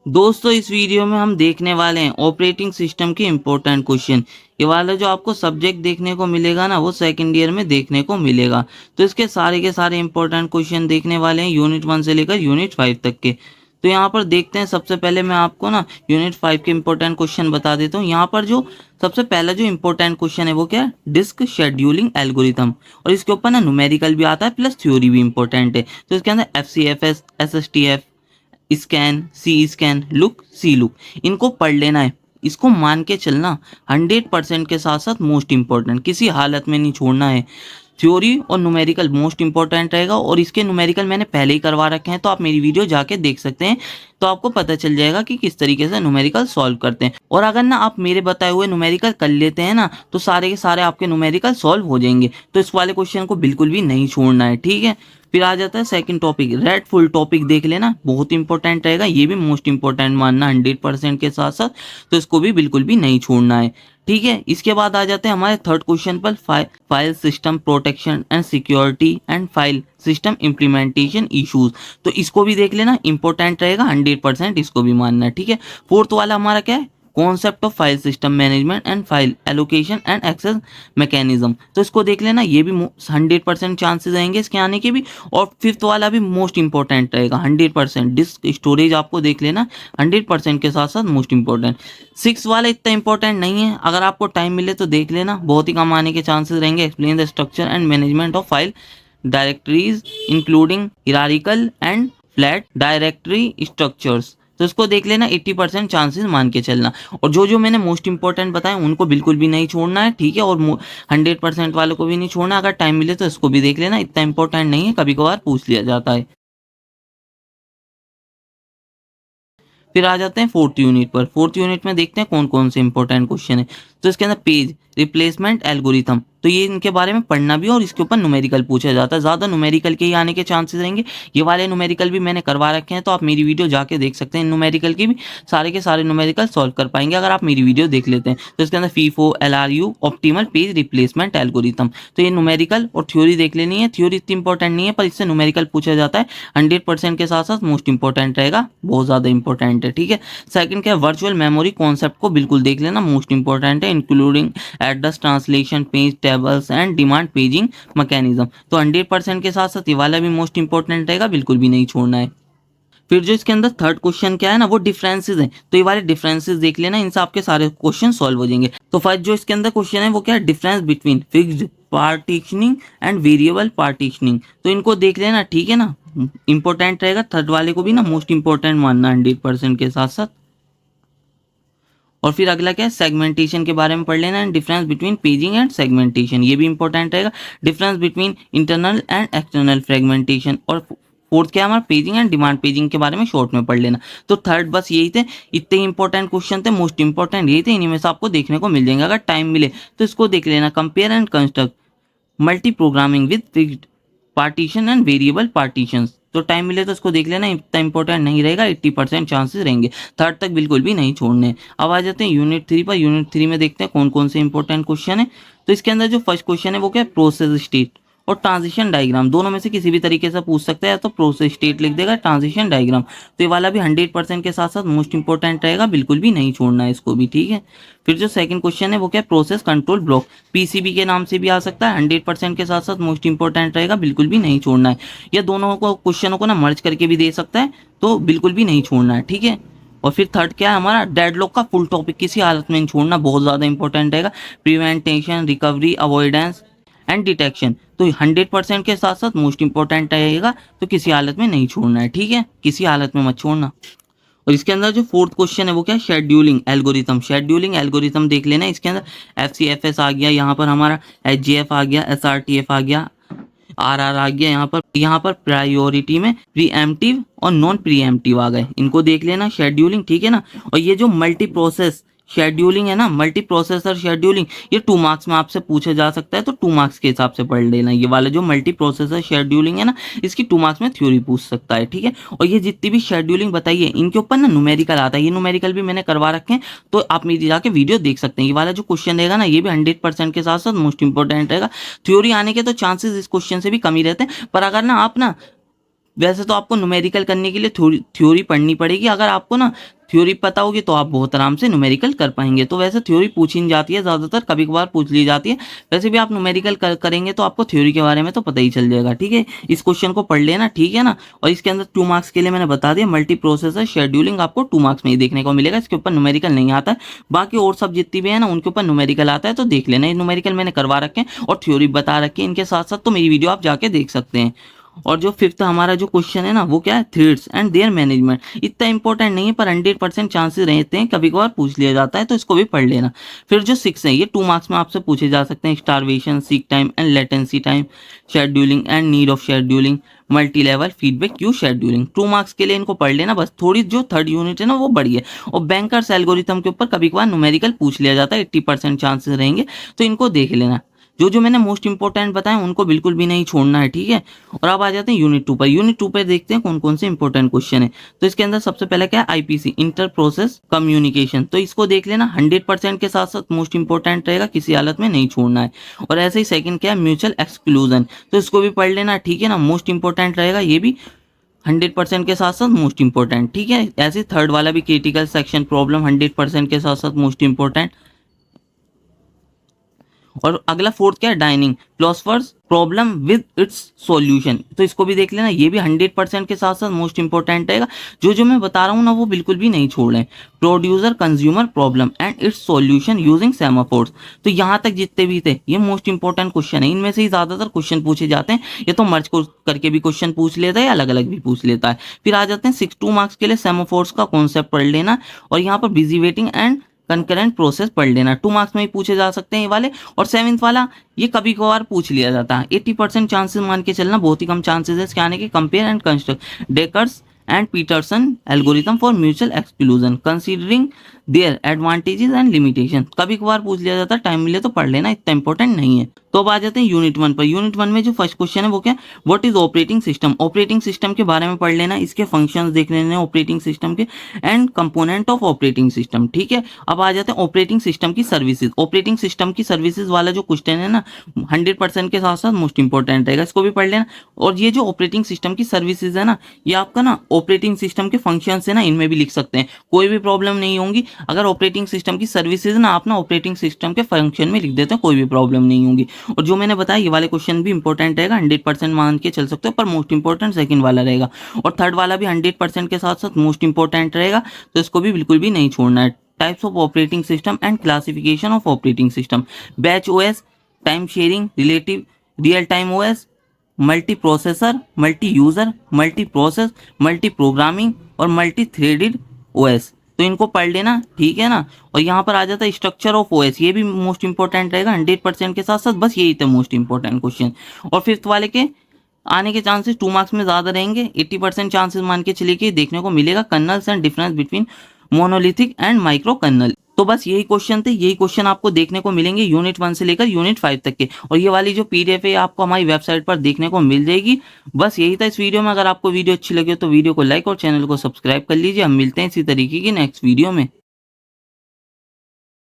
दोस्तों इस वीडियो में हम देखने वाले हैं ऑपरेटिंग सिस्टम के इम्पोर्टेंट क्वेश्चन। ये वाला जो आपको सब्जेक्ट देखने को मिलेगा ना वो सेकंड ईयर में देखने को मिलेगा। तो इसके सारे के सारे इम्पोर्टेंट क्वेश्चन देखने वाले हैं यूनिट 1 से लेकर यूनिट 5 तक के। तो यहाँ पर देखते हैं, सबसे पहले मैं आपको ना यूनिट 5 के इम्पोर्टेंट क्वेश्चन बता देता हूँ। यहाँ पर जो सबसे पहला जो इम्पोर्टेंट क्वेश्चन है वो क्या है, डिस्क शेड्यूलिंग एल्गोरिथम। और इसके ऊपर ना न्यूमेरिकल भी आता है प्लस थ्योरी भी इंपॉर्टेंट है। तो इसके अंदर FCFS, SSTF, scan, C scan, look, C look, इनको पढ़ लेना है। इसको मान के चलना 100% के साथ साथ मोस्ट इंपॉर्टेंट, किसी हालत में नहीं छोड़ना है। थ्योरी और न्यूमेरिकल मोस्ट इंपॉर्टेंट रहेगा और इसके न्यूमेरिकल मैंने पहले ही करवा रखे हैं, तो आप मेरी वीडियो जाके देख सकते हैं। तो आपको पता चल जाएगा कि किस तरीके से न्यूमेरिकल सॉल्व करते हैं। और अगर ना आप मेरे बताए हुए न्यूमेरिकल कर लेते हैं ना तो सारे के सारे आपके न्यूमेरिकल सॉल्व हो जाएंगे। तो इस वाले क्वेश्चन को बिल्कुल भी नहीं छोड़ना है, ठीक है। फिर आ जाता है second topic, red full topic देख लेना, बहुत इंपॉर्टेंट रहेगा, ये भी मोस्ट इंपॉर्टेंट मानना 100% के साथ साथ। तो इसको भी बिल्कुल भी नहीं छोड़ना है, ठीक है। इसके बाद आ जाते हैं हमारे थर्ड क्वेश्चन पर, file system protection and security and file system implementation issues. तो इसको भी देख लेना, इंपॉर्टेंट रहेगा 100%, इसको भी मानना है, ठीक है। फोर्थ वाला हमारा क्या है, concept of file system management and file allocation and access mechanism. तो इसको देख लेना, ये भी 100% चांसेस रहेंगे इसके आने के भी। और फिफ्थ वाला भी मोस्ट इंपॉर्टेंट रहेगा 100%, डिस्क स्टोरेज आपको देख लेना 100% के साथ साथ मोस्ट इंपॉर्टेंट। सिक्स वाला इतना इंपॉर्टेंट नहीं है, अगर आपको टाइम मिले तो देख लेना, बहुत ही कम आने के चांसेस रहेंगे। Explain the structure and management of file directories including hierarchical and flat directory structures. तो इसको देख लेना, 80% चांसेस मान के चलना। और जो जो मैंने मोस्ट इंपॉर्टेंट बताए उनको बिल्कुल भी नहीं छोड़ना है, ठीक है। और 100% वालों को भी नहीं छोड़ना, अगर टाइम मिले तो इसको भी देख लेना, इतना इंपॉर्टेंट नहीं है, कभी कभार पूछ लिया जाता है। फिर आ जाते हैं फोर्थ यूनिट पर। फोर्थ यूनिट में देखते हैं कौन कौन से इंपॉर्टेंट क्वेश्चन है। तो इसके अंदर पेज रिप्लेसमेंट एल्गोरिथम, तो ये इनके बारे में पढ़ना भी और इसके ऊपर न्यूमेरिकल पूछा जाता है, ज़्यादा न्यूमेरिकल के ही आने के चांसेस रहेंगे। ये वाले न्यूमेरिकल भी मैंने करवा रखे हैं, तो आप मेरी वीडियो जाके देख सकते हैं, न्यूमेरिकल की भी सारे के सारे न्यूमेरिकल सॉल्व कर पाएंगे अगर आप मेरी वीडियो देख लेते हैं। तो इसके अंदर FIFO LRU optimal page replacement algorithm, तो ये न्यूमेरिकल और थ्योरी देख लेनी है। थ्योरी इतनी इंपॉर्टेंट नहीं है पर इससे न्यूमेरिकल पूछा जाता है, 100% के साथ साथ मोस्ट इंपॉर्टेंट रहेगा, बहुत ज़्यादा इंपॉर्टेंट है, ठीक है। सेकंड क्या है, वर्चुअल मेमोरी कॉन्सेप्ट को बिल्कुल देख लेना, मोस्ट इंपॉर्टेंट है, including address translation, page tables and demand paging mechanism. तो 100% के साथ साथ ये वाला भी मोस्ट इंपॉर्टेंट रहेगा, बिल्कुल भी नहीं छोड़ना है। फिर जो इसके अंदर थर्ड क्वेश्चन क्या है ना, वो डिफरेंसेस हैं, तो ये वाले डिफरेंसेस देख लेना, इनसे आपके सारे क्वेश्चन सॉल्व हो जाएंगे। तो फर्स्ट जो इसके अंदर क्वेश्चन है वो क्या है, difference between fixed partitioning and variable partitioning. तो इनको देख लेना, ठीक है ना, इंपॉर्टेंट रहेगा। थर्ड वाले को भी ना मोस्ट इंपॉर्टेंट मानना 100% के साथ साथ। और फिर अगला क्या है, सेगमेंटेशन के बारे में पढ़ लेना, difference between paging and segmentation, ये भी इंपॉर्टेंट रहेगा। Difference between internal and external fragmentation. और फोर्थ क्या है हमारा, पेजिंग एंड डिमांड पेजिंग के बारे में शॉर्ट में पढ़ लेना। तो थर्ड बस यही थे, इतने इंपॉर्टेंट क्वेश्चन थे, मोस्ट इंपॉर्टेंट यही थे, इन्हीं में से आपको देखने को मिल जाएंगे। अगर टाइम मिले तो इसको देख लेना, compare and construct multi programming with fixed partition and variable partitions. तो टाइम मिले तो इसको देख लेना, इतना इंपॉर्टेंट नहीं रहेगा, 80% चांसेस रहेंगे, थर्ड तक बिल्कुल भी नहीं छोड़ने। अब आ जाते हैं यूनिट 3 पर। यूनिट 3 में देखते हैं कौन कौन से इंपॉर्टेंट क्वेश्चन है। तो इसके अंदर जो फर्स्ट क्वेश्चन है वो क्या है, प्रोसेस स्टेट और ट्रांजिशन डायग्राम, दोनों में से किसी भी तरीके से पूछ सकता है, तो प्रोसेस स्टेट लिख देगा, ट्रांजिशन डायग्राम। तो ये वाला भी 100% के साथ साथ मोस्ट इंपॉर्टेंट रहेगा, बिल्कुल भी नहीं छोड़ना है इसको भी, ठीक है। फिर जो सेकंड क्वेश्चन है वो क्या है, प्रोसेस कंट्रोल ब्लॉक, PCB के नाम से भी आ सकता है, 100% के साथ साथ मोस्ट इंपॉर्टेंट रहेगा, बिल्कुल भी नहीं छोड़ना है। या दोनों को क्वेश्चनों को ना मर्ज करके भी दे सकता है, तो बिल्कुल भी नहीं छोड़ना है, ठीक है। और फिर थर्ड क्या है हमारा, डेडलॉक का फुल टॉपिक, किसी हालत में नहीं छोड़ना, बहुत ज़्यादा इंपॉर्टेंट रहेगा। Prevention, recovery, avoidance and detection, तो 100% के साथ साथ मोस्ट इंपॉर्टेंट रहेगा, तो किसी हालत में नहीं छोड़ना है, ठीक है, किसी हालत में मत छोड़ना। और इसके अंदर जो फोर्थ क्वेश्चन है वो क्या है, शेड्यूलिंग एल्गोरिथम। शेड्यूलिंग एल्गोरिथम देख लेना, इसके अंदर FCFS आ गया, यहाँ पर हमारा HGF आ गया, SRTF आ गया, RR आ गया, यहाँ पर प्रायोरिटी में प्रीएम्प्टिव और नॉन प्रीएम्प्टिव आ गए, इनको देख लेना, शेड्यूलिंग, ठीक है ना। और ये जो मल्टी प्रोसेस शेड्यूलिंग है ना, मल्टी प्रोसेसर शेड्यूलिंग, ये 2 मार्क्स में आपसे पूछा जा सकता है, तो 2 मार्क्स के हिसाब से पढ़ लेना। ये वाला जो मल्टी प्रोसेसर शेड्यूलिंग है ना, इसकी 2 मार्क्स में थ्योरी पूछ सकता है, ठीक है। और ये जितनी भी शेड्यूलिंग बताइए इनके ऊपर ना न्यूमेरिकल आता है, ये न्यूमेरिकल भी मैंने करवा रखे हैं, तो आप मेरी जाके वीडियो देख सकते हैं। ये वाला जो क्वेश्चन रहेगा ना, ये भी 100% के साथ साथ मोस्ट इंपॉर्टेंट रहेगा। थ्योरी आने के तो चांसेस इस क्वेश्चन से भी कम ही रहते हैं, पर अगर ना आप ना वैसे तो आपको न्यूमेरिकल करने के लिए थ्योरी पढ़नी पड़ेगी। अगर आपको ना थ्योरी पता होगी तो आप बहुत आराम से न्यूमेरिकल कर पाएंगे। तो वैसे थ्योरी पूछी नहीं जाती है, ज़्यादातर कभी कभार पूछ ली जाती है। वैसे भी आप न्यूमेरिकल करेंगे तो आपको थ्योरी के बारे में तो पता ही चल जाएगा। ठीक है, इस क्वेश्चन को पढ़ लेना, ठीक है ना। और इसके अंदर 2 मार्क्स के लिए मैंने बता दिया, मल्टी प्रोसेसर शेड्यूलिंग आपको 2 मार्क्स में ही देखने को मिलेगा। इसके ऊपर न्यूमेरिकल नहीं आता है। बाकी और सब जितनी भी है ना उनके ऊपर न्यूमेरिकल आता है, तो देख लेना। ये न्यूमेरिकल मैंने करवा रखे हैं और थ्योरी बता रखी है इनके साथ साथ, तो मेरी वीडियो आप जाके देख सकते हैं। और जो फिफ्थ हमारा जो क्वेश्चन है ना वो क्या है, थ्रेड्स एंड देयर मैनेजमेंट। इतना इंपॉर्टेंट नहीं है पर 100% चांसेस रहते हैं, कभी कभार पूछ लिया जाता है, तो इसको भी पढ़ लेना। फिर जो 6 है ये 2 मार्क्स में आपसे पूछे जा सकते हैं। Starvation, seek time and latency time, scheduling and need of scheduling, multi level feedback queue scheduling. 2 marks के लिए इनको पढ़ लेना बस। थोड़ी जो थर्ड यूनिट है ना वो बड़ी है, और बैंकर्स एल्गोरिथम के ऊपर कभी कभार न्यूमेरिकल पूछ लिया जाता है, 80% चांसेस रहेंगे, तो इनको देख लेना। जो मैंने मोस्ट इंपॉर्टेंट बताए उनको बिल्कुल भी नहीं छोड़ना है, ठीक है। और अब आ जाते हैं यूनिट 2 पर। यूनिट 2 पर देखते हैं कौन कौन से इंपॉर्टेंट क्वेश्चन है। तो इसके अंदर सबसे पहले क्या है, आईपीसी, इंटर प्रोसेस कम्युनिकेशन। तो इसको देख लेना, 100% के साथ साथ मोस्ट इंपॉर्टेंट रहेगा, किसी हालत में नहीं छोड़ना है। और ऐसे ही सेकंड क्या है, म्यूचुअल एक्सक्लूजन। तो इसको भी पढ़ लेना, ठीक है ना, मोस्ट इंपॉर्टेंट रहेगा ये भी, 100% के साथ साथ मोस्ट इंपॉर्टेंट, ठीक है। ऐसे थर्ड वाला भी क्रिटिकल सेक्शन प्रॉब्लम 100% के साथ साथ मोस्ट इंपॉर्टेंट। और अगला फोर्थ क्या है, dining philosophers problem with its solution. तो इसको भी देख लेना, ये भी 100% के साथ साथ मोस्ट इंपॉर्टेंट रहेगा। जो मैं बता रहा हूँ ना वो बिल्कुल भी नहीं छोड़ रहे। Producer consumer problem and its solution using semaphores. तो यहाँ तक जितने भी थे ये मोस्ट इंपॉर्टेंट क्वेश्चन है, इनमें से ही ज्यादातर क्वेश्चन पूछे जाते हैं। ये तो मर्ज को करके भी क्वेश्चन पूछ लेता है या अलग अलग भी पूछ लेता है। फिर आ जाते हैं 2 मार्क्स के लिए, सेमाफोर्स का कॉन्सेप्ट पढ़ लेना, और यहाँ पर busy waiting and concurrent process पढ़ लेना। 2 मार्क्स में ही पूछे जा सकते हैं ये वाले। और 7th वाला ये कभी कभार पूछ लिया जाता है, 80% चांसेस मान के चलना, बहुत ही कम चांसेस है इसके आने के। Compare and construct Dekker's and Peterson algorithm for mutual exclusion considering their advantages and limitation. कभी कभार पूछ लिया जाता है, टाइम मिले तो पढ़ लेना, इतना इंपॉर्टेंट नहीं है। तो अब आ जाते हैं यूनिट 1 पर। यूनिट 1 में जो फर्स्ट क्वेश्चन है वो क्या, what is operating system. Operating system के बारे में पढ़ लेना, इसके फंक्शंस देख लेने ऑपरेटिंग सिस्टम के, and component of operating system, ठीक है। अब आ जाते हैं ऑपरेटिंग सिस्टम की सर्विसेज। ऑपरेटिंग सिस्टम की सर्विसेज वाला जो क्वेश्चन है ना 100% के साथ साथ मोस्ट इंपॉर्टेंट रहेगा, इसको भी पढ़ लेना। और ये जो ऑपरेटिंग सिस्टम की सर्विसेज है ना, ये आपका ना ऑपरेटिंग सिस्टम के फंक्शन है ना, इनमें भी लिख सकते हैं, कोई भी प्रॉब्लम नहीं होगी। अगर ऑपरेटिंग सिस्टम की सर्विसेज ना आप ना ऑपरेटिंग सिस्टम के फंक्शन में लिख देते हैं, कोई भी प्रॉब्लम नहीं होगी। और जो मैंने बताया ये वाले क्वेश्चन भी इंपॉर्टेंट रहेगा, 100% मान के चल सकते हो, पर मोस्ट इंपॉर्टेंट सेकंड वाला रहेगा। और थर्ड वाला भी 100% के साथ साथ मोस्ट इंपॉर्टेंट रहेगा, तो इसको भी बिल्कुल भी नहीं छोड़ना है। Types of operating system and classification of operating system, batch OS, time sharing, relative real time OS, multi processor, multi user, multi process, multi programming और मल्टी थ्रेडेड ओएस। तो इनको पढ़ लेना, ठीक है ना। और यहाँ पर आ जाता है स्ट्रक्चर ऑफ ओएस, ये भी मोस्ट इंपॉर्टेंट रहेगा 100% के साथ साथ, बस यही थे मोस्ट इंपॉर्टेंट क्वेश्चन। और फिफ्थ वाले के आने के चांसेस 2 मार्क्स में ज्यादा रहेंगे, 80% चांसेस मान के चलिए कि देखने को मिलेगा, colonel's and difference between monolithic and micro kernel. तो बस यही क्वेश्चन थे, यही क्वेश्चन आपको देखने को मिलेंगे यूनिट 1 से लेकर यूनिट 5 तक के। और ये वाली जो पीडीएफ है आपको हमारी वेबसाइट पर देखने को मिल जाएगी। बस यही था इस वीडियो में। अगर आपको वीडियो अच्छी लगे तो वीडियो को लाइक और चैनल को सब्सक्राइब कर लीजिए। हम मिलते हैं इसी तरीके की नेक्स्ट वीडियो में।